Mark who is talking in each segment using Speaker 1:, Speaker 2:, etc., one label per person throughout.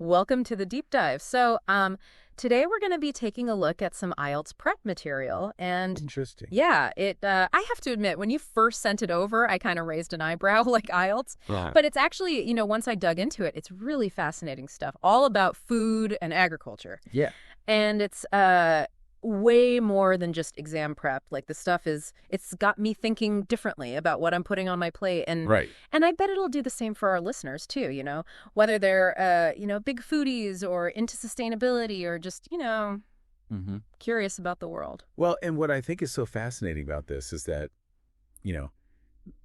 Speaker 1: Welcome to the deep dive. Today we're going to be taking a look at some IELTS prep material, and
Speaker 2: Interesting.
Speaker 1: yeah, I have to admit, when you first sent it over, I kind of raised an eyebrow, like IELTS.
Speaker 2: Right.
Speaker 1: But it's actually, once I dug into it, it's really fascinating stuff, all about food and agriculture.
Speaker 2: Yeah.
Speaker 1: And it's way more than just exam prep. Like, the stuff it's got me thinking differently about what I'm putting on my plate. And
Speaker 2: Right.
Speaker 1: and I bet it'll do the same for our listeners too, whether they're big foodies or into sustainability or just, curious about the world.
Speaker 2: Well, and what I think is so fascinating about this is that,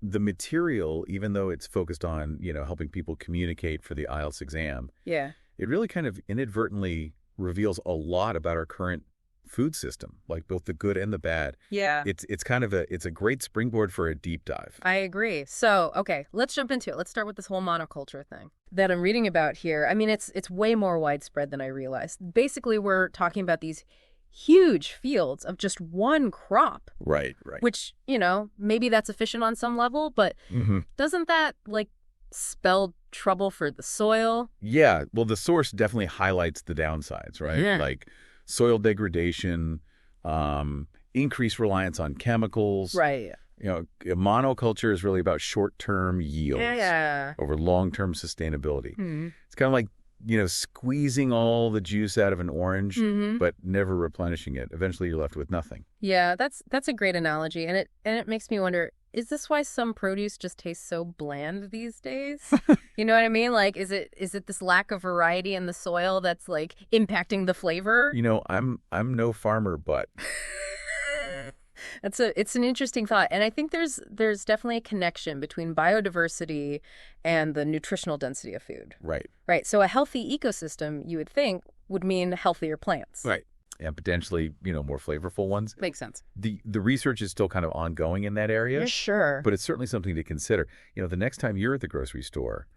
Speaker 2: the material, even though it's focused on, helping people communicate for the IELTS exam,
Speaker 1: Yeah.
Speaker 2: it really kind of inadvertently reveals a lot about our current food system, like both the good and the bad.
Speaker 1: Yeah.
Speaker 2: It's kind of it's a great springboard for a deep dive.
Speaker 1: I agree. So, okay, let's jump into it. Let's start with this whole monoculture thing that I'm reading about here. I mean, it's way more widespread than I realized. Basically, we're talking about these huge fields of just one crop,
Speaker 2: Right.
Speaker 1: which, maybe that's efficient on some level, but doesn't that, spell trouble for the soil?
Speaker 2: Yeah. Well, the source definitely highlights the downsides, right?
Speaker 1: Yeah.
Speaker 2: Like soil degradation, increased reliance on chemicals.
Speaker 1: Right.
Speaker 2: Monoculture is really about short-term yields
Speaker 1: Yeah.
Speaker 2: over long-term sustainability.
Speaker 1: Hmm.
Speaker 2: It's kind of like, squeezing all the juice out of an orange, but never replenishing it. Eventually, you're left with nothing.
Speaker 1: Yeah, that's a great analogy, and it makes me wonder, is this why some produce just tastes so bland these days? You know what I mean? Like, is it this lack of variety in the soil that's impacting the flavor?
Speaker 2: I'm no farmer, but
Speaker 1: It's an interesting thought, and I think there's definitely a connection between biodiversity and the nutritional density of food.
Speaker 2: right.
Speaker 1: Right. So a healthy ecosystem, you would think, would mean healthier plants.
Speaker 2: Right. And potentially, more flavorful ones.
Speaker 1: Makes sense.
Speaker 2: The research is still kind of ongoing in that area.
Speaker 1: Yeah, sure.
Speaker 2: But it's certainly something to consider. The next time you're at the grocery store,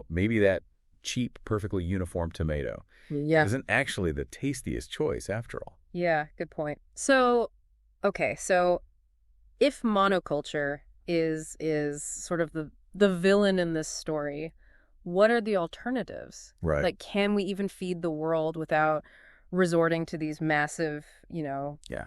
Speaker 2: maybe that cheap, perfectly uniform tomato isn't actually the tastiest choice after all.
Speaker 1: Yeah, good point. So, okay, so if monoculture is sort of the villain in this story, what are the alternatives?
Speaker 2: Right.
Speaker 1: Like, can we even feed the world without resorting to these massive,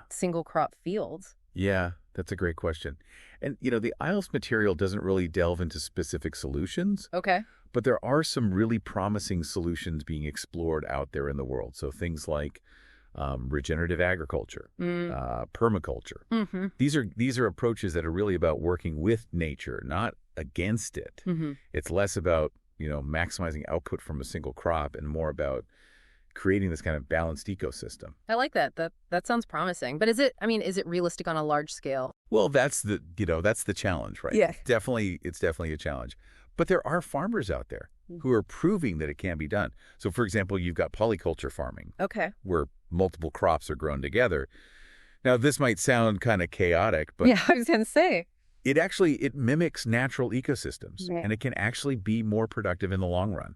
Speaker 1: single crop fields?
Speaker 2: Yeah, that's a great question. And, the IELTS material doesn't really delve into specific solutions,
Speaker 1: Okay.
Speaker 2: but there are some really promising solutions being explored out there in the world. So things like regenerative agriculture, permaculture.
Speaker 1: Mm-hmm.
Speaker 2: These are approaches that are really about working with nature, not against it.
Speaker 1: Mm-hmm.
Speaker 2: It's less about, maximizing output from a single crop and more about creating this kind of balanced ecosystem.
Speaker 1: I like that. That sounds promising. But is it realistic on a large scale?
Speaker 2: Well, that's the challenge, right?
Speaker 1: Yeah.
Speaker 2: It's definitely a challenge. But there are farmers out there who are proving that it can be done. So, for example, you've got polyculture farming,
Speaker 1: Okay.
Speaker 2: where multiple crops are grown together. Now, this might sound kind of chaotic, but
Speaker 1: Yeah, I was going to say.
Speaker 2: it mimics natural ecosystems,
Speaker 1: Yeah.
Speaker 2: and it can actually be more productive in the long run.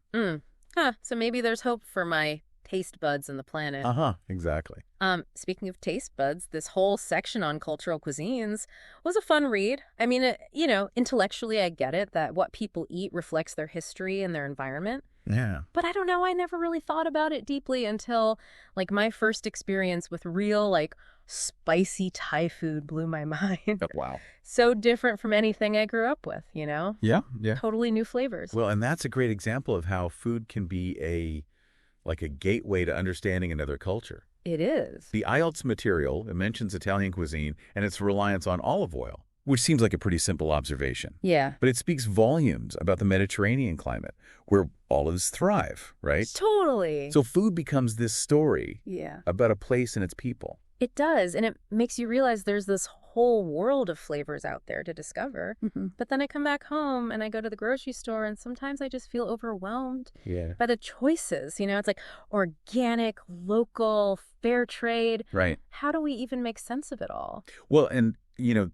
Speaker 1: So maybe there's hope for my taste buds and the planet.
Speaker 2: Exactly.
Speaker 1: Speaking of taste buds, this whole section on cultural cuisines was a fun read. I mean, intellectually, I get it that what people eat reflects their history and their environment.
Speaker 2: Yeah.
Speaker 1: But I don't know, I never really thought about it deeply until, my first experience with real, spicy Thai food blew my mind.
Speaker 2: Wow.
Speaker 1: So different from anything I grew up with,
Speaker 2: Yeah.
Speaker 1: Totally new flavors.
Speaker 2: Well, and that's a great example of how food can be a gateway to understanding another culture.
Speaker 1: It is.
Speaker 2: The IELTS material, it mentions Italian cuisine and its reliance on olive oil, which seems like a pretty simple observation.
Speaker 1: Yeah.
Speaker 2: But it speaks volumes about the Mediterranean climate, where olives thrive, right?
Speaker 1: Totally.
Speaker 2: So food becomes this story
Speaker 1: Yeah.
Speaker 2: about a place and its people.
Speaker 1: It does, and it makes you realize there's this whole world of flavors out there to discover. But then I come back home and I go to the grocery store, and sometimes I just feel overwhelmed by the choices. It's like organic, local, fair trade.
Speaker 2: Right.
Speaker 1: How do we even make sense of it all?
Speaker 2: Well, and,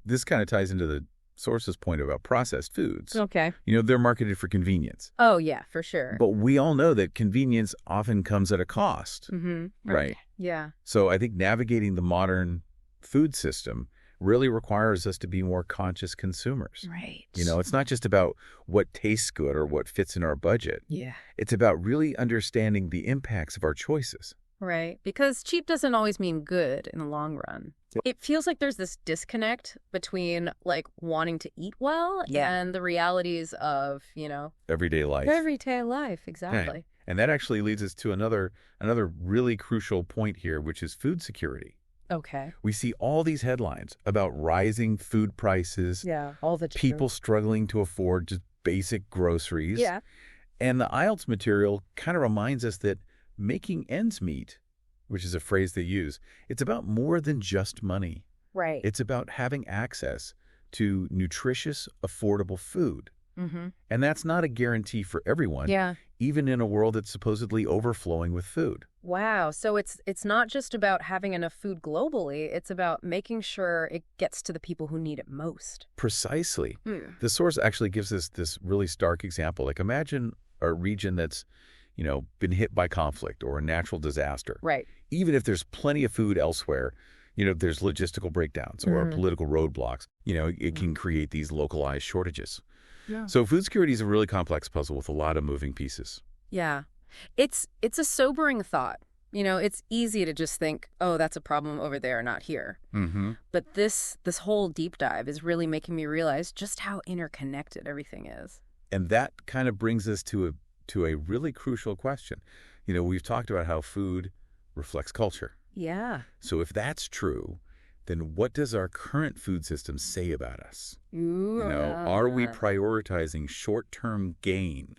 Speaker 2: this kind of ties into the source's point about processed foods.
Speaker 1: Okay.
Speaker 2: They're marketed for convenience.
Speaker 1: Oh, yeah, for sure.
Speaker 2: But we all know that convenience often comes at a cost.
Speaker 1: Mm-hmm.
Speaker 2: Right.
Speaker 1: Yeah.
Speaker 2: So I think navigating the modern food system really requires us to be more conscious consumers.
Speaker 1: Right.
Speaker 2: It's not just about what tastes good or what fits in our budget.
Speaker 1: Yeah.
Speaker 2: It's about really understanding the impacts of our choices.
Speaker 1: Right. Because cheap doesn't always mean good in the long run. It feels like there's this disconnect between like wanting to eat well and the realities of,
Speaker 2: Everyday life.
Speaker 1: Everyday life, exactly.
Speaker 2: Right. And that actually leads us to another really crucial point here, which is food security.
Speaker 1: Okay.
Speaker 2: We see all these headlines about rising food prices.
Speaker 1: Yeah, all the
Speaker 2: people struggling to afford just basic groceries.
Speaker 1: Yeah.
Speaker 2: And the IELTS material kind of reminds us that making ends meet, which is a phrase they use, it's about more than just money.
Speaker 1: Right.
Speaker 2: It's about having access to nutritious, affordable food. Mm-hmm. And that's not a guarantee for everyone, even in a world that's supposedly overflowing with food.
Speaker 1: Wow. So it's not just about having enough food globally. It's about making sure it gets to the people who need it most.
Speaker 2: Precisely. The source actually gives us this really stark example. Like imagine a region that's been hit by conflict or a natural disaster.
Speaker 1: Right.
Speaker 2: Even if there's plenty of food elsewhere, there's logistical breakdowns or political roadblocks. It can create these localized shortages. Yeah. So food security is a really complex puzzle with a lot of moving pieces.
Speaker 1: Yeah. It's a sobering thought. It's easy to just think, oh, that's a problem over there, not here. Mm-hmm. But this whole deep dive is really making me realize just how interconnected everything is.
Speaker 2: And that kind of brings us to a really crucial question. We've talked about how food reflects culture.
Speaker 1: Yeah.
Speaker 2: So if that's true, then what does our current food system say about us? Are we prioritizing short-term gain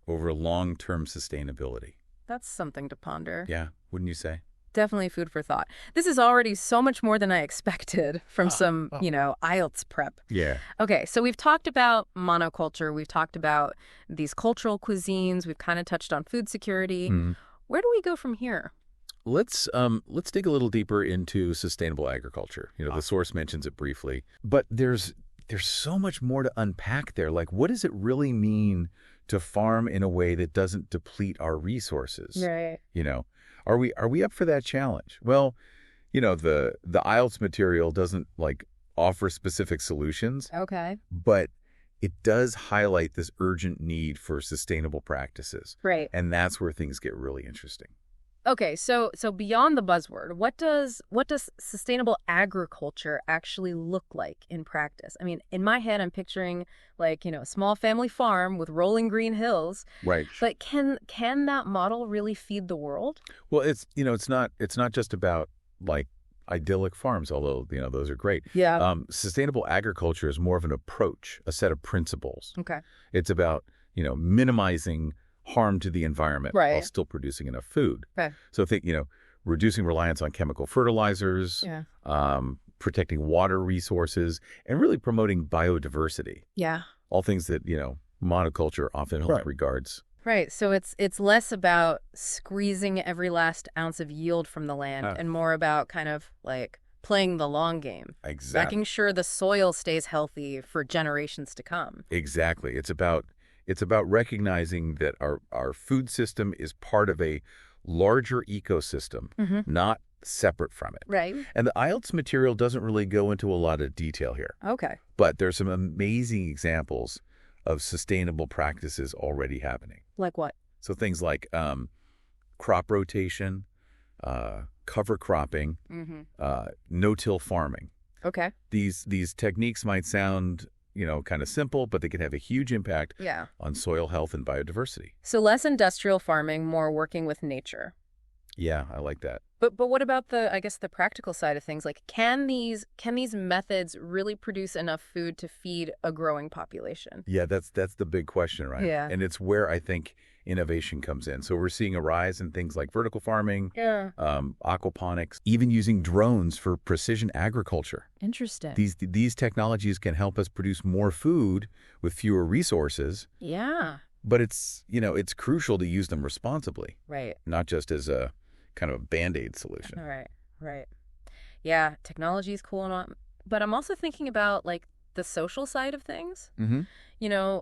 Speaker 2: over long-term sustainability?
Speaker 1: That's something to ponder.
Speaker 2: Yeah, wouldn't you say?
Speaker 1: Definitely food for thought. This is already so much more than I expected from some, IELTS prep.
Speaker 2: Yeah.
Speaker 1: Okay, so we've talked about monoculture. We've talked about these cultural cuisines. We've kind of touched on food security. Where do we go from here?
Speaker 2: Let's dig a little deeper into sustainable agriculture. The source mentions it briefly, but there's so much more to unpack there. Like, what does it really mean to farm in a way that doesn't deplete our resources?
Speaker 1: Right.
Speaker 2: Are we up for that challenge? Well, the IELTS material doesn't offer specific solutions.
Speaker 1: Okay.
Speaker 2: But it does highlight this urgent need for sustainable practices.
Speaker 1: Right.
Speaker 2: And that's where things get really interesting.
Speaker 1: Okay, so beyond the buzzword, what does sustainable agriculture actually look like in practice? I mean, in my head, I'm picturing a small family farm with rolling green hills.
Speaker 2: Right.
Speaker 1: But can that model really feed the world?
Speaker 2: Well, it's not just about idyllic farms, although those are great.
Speaker 1: Yeah.
Speaker 2: Sustainable agriculture is more of an approach, a set of principles.
Speaker 1: Okay.
Speaker 2: It's about minimizing harm to the environment while still producing enough food.
Speaker 1: Okay.
Speaker 2: So think, reducing reliance on chemical fertilizers, protecting water resources, and really promoting biodiversity.
Speaker 1: Yeah.
Speaker 2: All things that, monoculture often regards.
Speaker 1: Right. So it's less about squeezing every last ounce of yield from the land and more about kind of playing the long game.
Speaker 2: Exactly.
Speaker 1: Making sure the soil stays healthy for generations to come.
Speaker 2: Exactly. It's about recognizing that our food system is part of a larger ecosystem, not separate from it.
Speaker 1: Right.
Speaker 2: And the IELTS material doesn't really go into a lot of detail here.
Speaker 1: Okay.
Speaker 2: But there's some amazing examples of sustainable practices already happening.
Speaker 1: Like what?
Speaker 2: So things like crop rotation, cover cropping, no-till farming.
Speaker 1: Okay.
Speaker 2: These techniques might sound kind of simple, but they can have a huge impact on soil health and biodiversity.
Speaker 1: So less industrial farming, more working with nature.
Speaker 2: Yeah, I like that.
Speaker 1: But what about the practical side of things? Can these methods really produce enough food to feed a growing population?
Speaker 2: Yeah, that's the big question, right?
Speaker 1: Yeah.
Speaker 2: And it's where I think innovation comes in. So we're seeing a rise in things like vertical farming, aquaponics, even using drones for precision agriculture.
Speaker 1: Interesting.
Speaker 2: These technologies can help us produce more food with fewer resources.
Speaker 1: Yeah.
Speaker 2: But it's crucial to use them responsibly.
Speaker 1: Right.
Speaker 2: Not just as a kind of a Band-Aid solution.
Speaker 1: Right. Yeah, technology is cool and all, but I'm also thinking about the social side of things. Mm-hmm.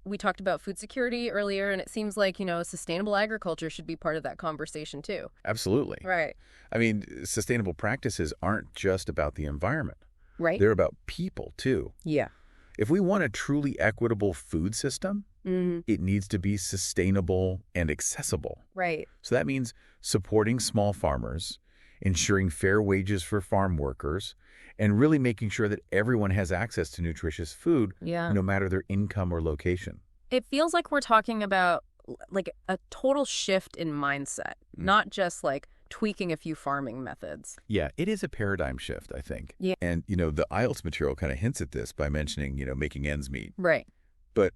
Speaker 1: We talked about food security earlier, and it seems like, sustainable agriculture should be part of that conversation too.
Speaker 2: Absolutely.
Speaker 1: Right.
Speaker 2: I mean, sustainable practices aren't just about the environment.
Speaker 1: Right.
Speaker 2: They're about people, too.
Speaker 1: Yeah.
Speaker 2: If we want a truly equitable food system, it needs to be sustainable and accessible.
Speaker 1: Right.
Speaker 2: So that means supporting small farmers, ensuring fair wages for farm workers, and really making sure that everyone has access to nutritious food, no matter their income or location.
Speaker 1: It feels like we're talking about like a total shift in mindset, not just like tweaking a few farming methods.
Speaker 2: Yeah, it is a paradigm shift, I think.
Speaker 1: Yeah.
Speaker 2: And, the IELTS material kind of hints at this by mentioning, making ends meet.
Speaker 1: Right.
Speaker 2: But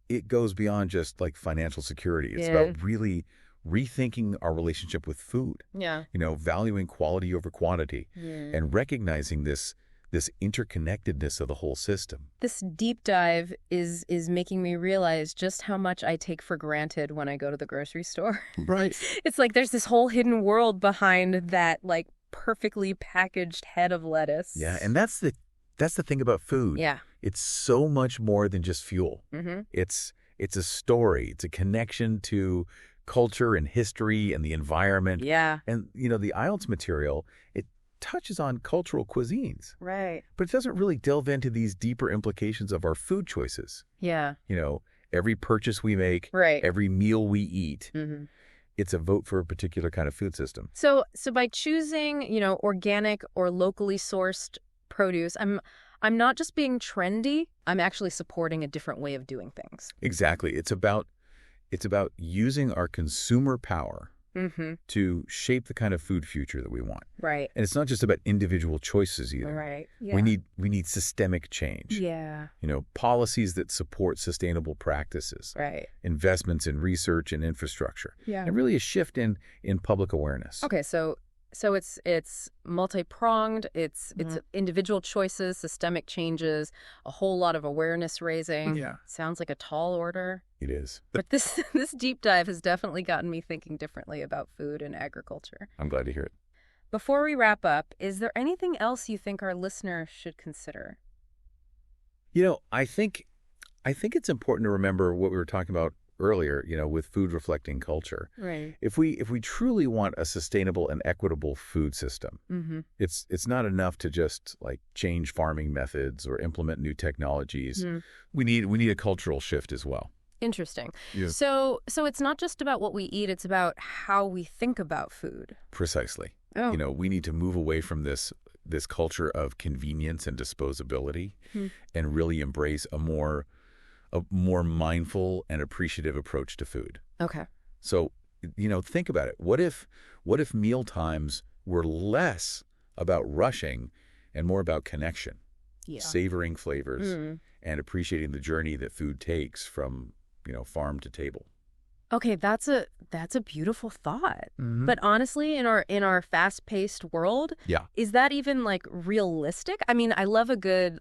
Speaker 2: it goes beyond just like financial security. It's about really rethinking our relationship with food.
Speaker 1: Yeah.
Speaker 2: Valuing quality over quantity and recognizing this interconnectedness of the whole system.
Speaker 1: This deep dive is making me realize just how much I take for granted when I go to the grocery store.
Speaker 2: Right.
Speaker 1: It's like there's this whole hidden world behind that like perfectly packaged head of lettuce.
Speaker 2: Yeah, and that's the thing about food.
Speaker 1: Yeah.
Speaker 2: It's so much more than just fuel. It's a story. It's a connection to culture and history and the environment.
Speaker 1: Yeah.
Speaker 2: And, the IELTS material, it touches on cultural cuisines.
Speaker 1: Right.
Speaker 2: But it doesn't really delve into these deeper implications of our food choices.
Speaker 1: Yeah.
Speaker 2: Every purchase we make, every meal we eat, it's a vote for a particular kind of food system.
Speaker 1: So by choosing, organic or locally sourced produce, I'm not just being trendy, I'm actually supporting a different way of doing things.
Speaker 2: Exactly. It's about using our consumer power to shape the kind of food future that we want.
Speaker 1: Right.
Speaker 2: And it's not just about individual choices either.
Speaker 1: Right. Yeah.
Speaker 2: We need systemic change.
Speaker 1: Yeah.
Speaker 2: Policies that support sustainable practices.
Speaker 1: Right.
Speaker 2: Investments in research and infrastructure.
Speaker 1: Yeah.
Speaker 2: And really a shift in public awareness.
Speaker 1: Okay, so it's multi-pronged, it's individual choices, systemic changes, a whole lot of awareness raising.
Speaker 2: Yeah.
Speaker 1: Sounds like a tall order.
Speaker 2: It is.
Speaker 1: But this deep dive has definitely gotten me thinking differently about food and agriculture.
Speaker 2: I'm glad to hear it.
Speaker 1: Before we wrap up, is there anything else you think our listeners should consider?
Speaker 2: I think it's important to remember what we were talking about earlier, with food reflecting culture.
Speaker 1: Right.
Speaker 2: If we truly want a sustainable and equitable food system, it's not enough to just like change farming methods or implement new technologies. We need a cultural shift as well.
Speaker 1: Interesting.
Speaker 2: Yeah.
Speaker 1: So it's not just about what we eat, it's about how we think about food.
Speaker 2: Precisely.
Speaker 1: Oh.
Speaker 2: We need to move away from this culture of convenience and disposability and really embrace a more mindful and appreciative approach to food.
Speaker 1: Okay.
Speaker 2: So, think about it. What if meal times were less about rushing and more about connection, savoring flavors, and appreciating the journey that food takes from, farm to table?
Speaker 1: Okay, that's a beautiful thought. But honestly, in our fast-paced world, is that even like realistic? I mean, I love a good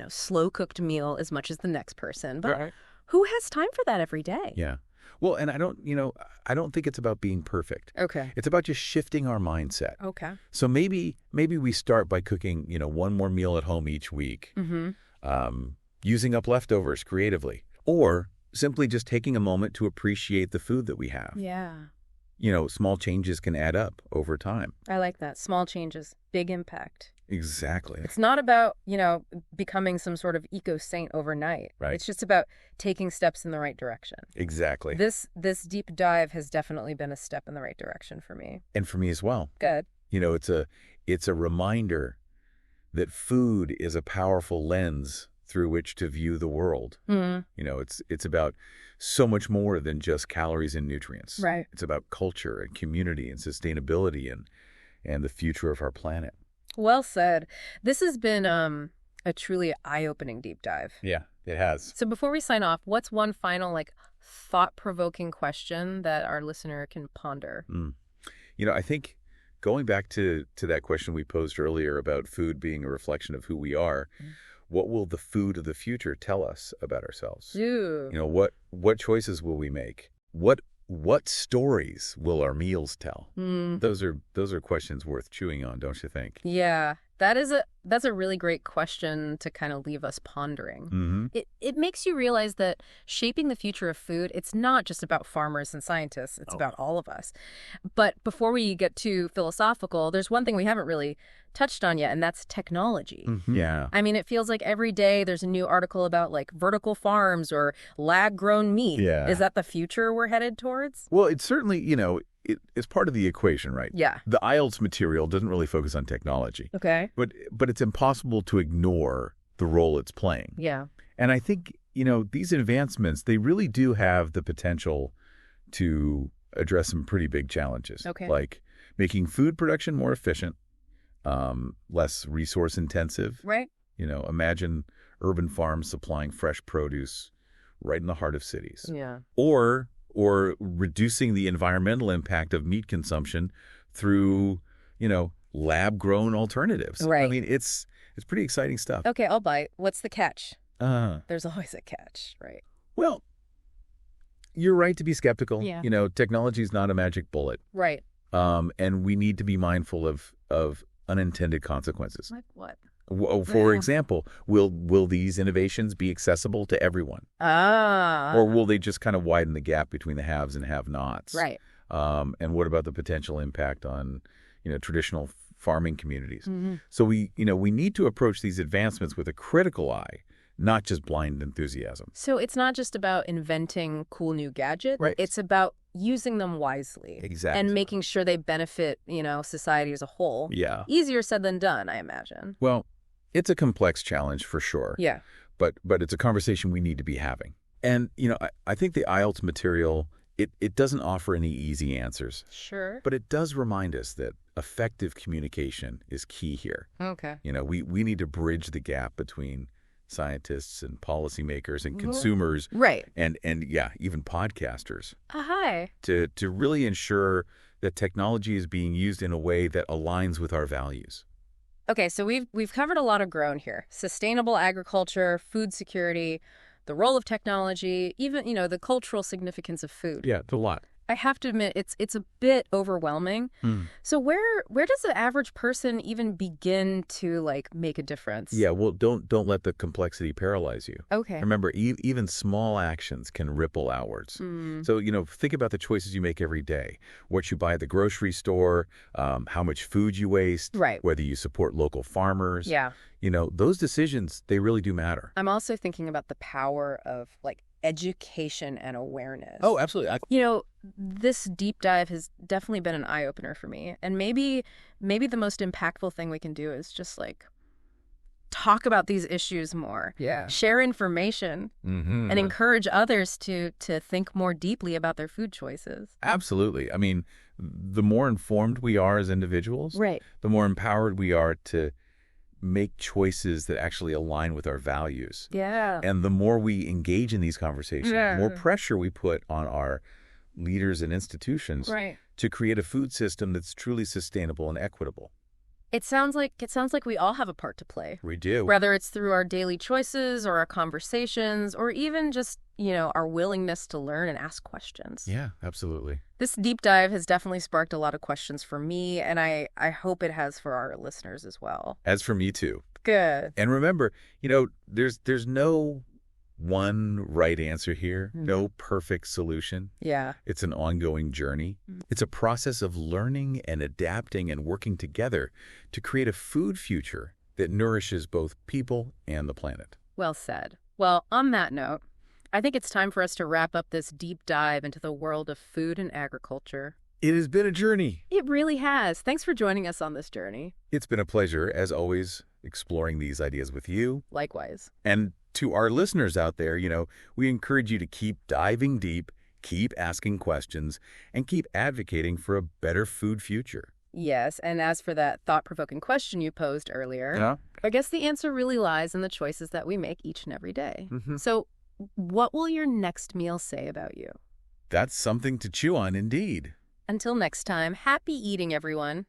Speaker 1: slow-cooked meal as much as the next person, but who has time for that every day?
Speaker 2: Yeah. Well, and I don't think it's about being perfect.
Speaker 1: Okay.
Speaker 2: It's about just shifting our mindset.
Speaker 1: Okay.
Speaker 2: So maybe we start by cooking, one more meal at home each week, using up leftovers creatively, or simply just taking a moment to appreciate the food that we have.
Speaker 1: Yeah.
Speaker 2: Small changes can add up over time.
Speaker 1: I like that. Small changes, big impact.
Speaker 2: Exactly.
Speaker 1: It's not about, becoming some sort of eco-saint overnight.
Speaker 2: Right.
Speaker 1: It's just about taking steps in the right direction.
Speaker 2: Exactly.
Speaker 1: This deep dive has definitely been a step in the right direction for me.
Speaker 2: And for me as well.
Speaker 1: Good.
Speaker 2: It's a reminder that food is a powerful lens through which to view the world. It's about so much more than just calories and nutrients.
Speaker 1: Right.
Speaker 2: It's about culture and community and sustainability and the future of our planet.
Speaker 1: Well said. This has been a truly eye-opening deep dive.
Speaker 2: Yeah, it has.
Speaker 1: So before we sign off, what's one final thought-provoking question that our listener can ponder?
Speaker 2: I think going back to that question we posed earlier about food being a reflection of who we are, what will the food of the future tell us about ourselves?
Speaker 1: Ooh.
Speaker 2: What choices will we make? What stories will our meals tell? Those are questions worth chewing on, don't you think?
Speaker 1: Yeah, that That's a really great question to kind of leave us pondering. It makes you realize that shaping the future of food, it's not just about farmers and scientists. It's about all of us. But before we get too philosophical, there's one thing we haven't really touched on yet, and that's technology.
Speaker 2: Yeah.
Speaker 1: I mean, it feels like every day there's a new article about like vertical farms or lab-grown meat.
Speaker 2: Yeah.
Speaker 1: Is that the future we're headed towards?
Speaker 2: Well, it's certainly, it's part of the equation, right?
Speaker 1: Yeah.
Speaker 2: The IELTS material doesn't really focus on technology.
Speaker 1: Okay.
Speaker 2: But it's impossible to ignore the role it's playing.
Speaker 1: Yeah.
Speaker 2: And I think, these advancements, they really do have the potential to address some pretty big challenges.
Speaker 1: Okay.
Speaker 2: Like making food production more efficient, less resource intensive.
Speaker 1: Right.
Speaker 2: Imagine urban farms supplying fresh produce right in the heart of cities.
Speaker 1: Yeah.
Speaker 2: Or reducing the environmental impact of meat consumption through, lab-grown alternatives.
Speaker 1: Right.
Speaker 2: I mean, it's pretty exciting stuff.
Speaker 1: Okay, I'll bite. What's the catch? There's always a catch, right?
Speaker 2: Well, you're right to be skeptical.
Speaker 1: Yeah.
Speaker 2: Technology is not a magic bullet.
Speaker 1: Right.
Speaker 2: And we need to be mindful of unintended consequences.
Speaker 1: Like what?
Speaker 2: For example, will these innovations be accessible to everyone?
Speaker 1: Ah.
Speaker 2: Or will they just kind of widen the gap between the haves and have-nots?
Speaker 1: Right.
Speaker 2: And what about the potential impact on, traditional farming communities?
Speaker 1: Mm-hmm.
Speaker 2: So we need to approach these advancements with a critical eye, not just blind enthusiasm.
Speaker 1: So it's not just about inventing cool new gadgets.
Speaker 2: Right.
Speaker 1: It's about using them wisely.
Speaker 2: Exactly.
Speaker 1: And making sure they benefit, society as a whole.
Speaker 2: Yeah.
Speaker 1: Easier said than done, I imagine.
Speaker 2: Well, it's a complex challenge for sure.
Speaker 1: Yeah.
Speaker 2: But it's a conversation we need to be having. And, I think the IELTS material, it doesn't offer any easy answers.
Speaker 1: Sure.
Speaker 2: But it does remind us that effective communication is key here.
Speaker 1: Okay.
Speaker 2: We need to bridge the gap between scientists and policymakers and consumers.
Speaker 1: Right.
Speaker 2: And yeah, even podcasters.
Speaker 1: Hi.
Speaker 2: To really ensure that technology is being used in a way that aligns with our values.
Speaker 1: Okay, so we've covered a lot of ground here. Sustainable agriculture, food security, the role of technology, even, the cultural significance of food.
Speaker 2: Yeah, it's a lot.
Speaker 1: I have to admit, it's a bit overwhelming. So where does the average person even begin to, make a difference?
Speaker 2: Yeah, well, don't let the complexity paralyze you.
Speaker 1: Okay.
Speaker 2: Remember, even small actions can ripple outwards. So, think about the choices you make every day. What you buy at the grocery store, how much food you waste,
Speaker 1: right.
Speaker 2: Whether you support local farmers.
Speaker 1: Yeah.
Speaker 2: Those decisions, they really do matter.
Speaker 1: I'm also thinking about the power of, education and awareness.
Speaker 2: Oh, absolutely.
Speaker 1: This deep dive has definitely been an eye-opener for me. And maybe the most impactful thing we can do is just, talk about these issues more.
Speaker 2: Yeah.
Speaker 1: Share information and encourage others to think more deeply about their food choices.
Speaker 2: Absolutely. I mean, the more informed we are as individuals,
Speaker 1: right.
Speaker 2: The more empowered we are to make choices that actually align with our values.
Speaker 1: Yeah.
Speaker 2: And the more we engage in these conversations, the more pressure we put on our leaders and institutions to create a food system that's truly sustainable and equitable.
Speaker 1: It sounds like we all have a part to play.
Speaker 2: We do.
Speaker 1: Whether it's through our daily choices or our conversations or even just, our willingness to learn and ask questions.
Speaker 2: Yeah, absolutely.
Speaker 1: This deep dive has definitely sparked a lot of questions for me, and I hope it has for our listeners as well.
Speaker 2: As for me too.
Speaker 1: Good.
Speaker 2: And remember, there's no one right answer here, no perfect solution.
Speaker 1: Yeah.
Speaker 2: It's an ongoing journey. It's a process of learning and adapting and working together to create a food future that nourishes both people and the planet.
Speaker 1: Well said. Well, on that note, I think it's time for us to wrap up this deep dive into the world of food and agriculture.
Speaker 2: It has been a journey.
Speaker 1: It really has. Thanks for joining us on this journey.
Speaker 2: It's been a pleasure, as always, exploring these ideas with you.
Speaker 1: Likewise.
Speaker 2: And to our listeners out there, we encourage you to keep diving deep, keep asking questions, and keep advocating for a better food future.
Speaker 1: Yes, and as for that thought-provoking question you posed earlier, I guess the answer really lies in the choices that we make each and every day. So what will your next meal say about you?
Speaker 2: That's something to chew on, indeed.
Speaker 1: Until next time, happy eating, everyone.